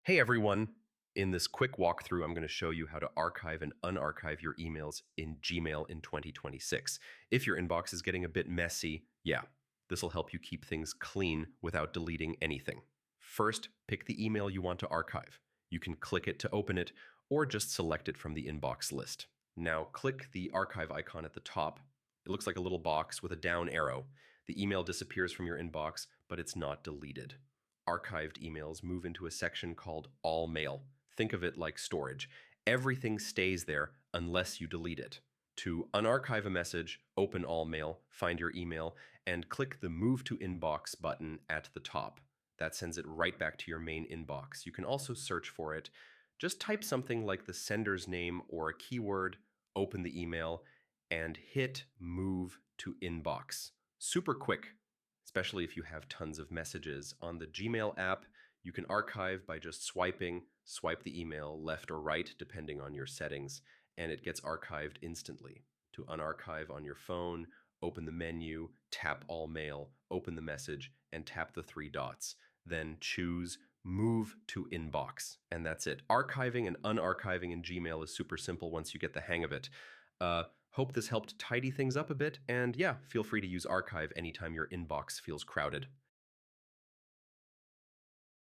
Hey everyone! In this quick walkthrough, I'm going to show you how to archive and unarchive your emails in Gmail in 2026. If your inbox is getting a bit messy, yeah, this will help you keep things clean without deleting anything. First, pick the email you want to archive. You can click it to open it, or just select it from the inbox list. Now click the archive icon at the top. It looks like a little box with a down arrow. The email disappears from your inbox, but it's not deleted. Archived emails move into a section called All Mail. Think of it like storage. Everything stays there unless you delete it. To unarchive a message, open All Mail, find your email, and click the Move to Inbox button at the top. That sends it right back to your main inbox. You can also search for it. Just type something like the sender's name or a keyword, open the email, and hit Move to Inbox. Super quick, especially if you have tons of messages. On the Gmail app, you can archive by just swipe the email left or right, depending on your settings, and it gets archived instantly. To unarchive on your phone, open the menu, tap All Mail, open the message, and tap the three dots. Then choose Move to Inbox, and that's it. Archiving and unarchiving in Gmail is super simple once you get the hang of it. Hope this helped tidy things up a bit, and yeah, feel free to use archive anytime your inbox feels crowded.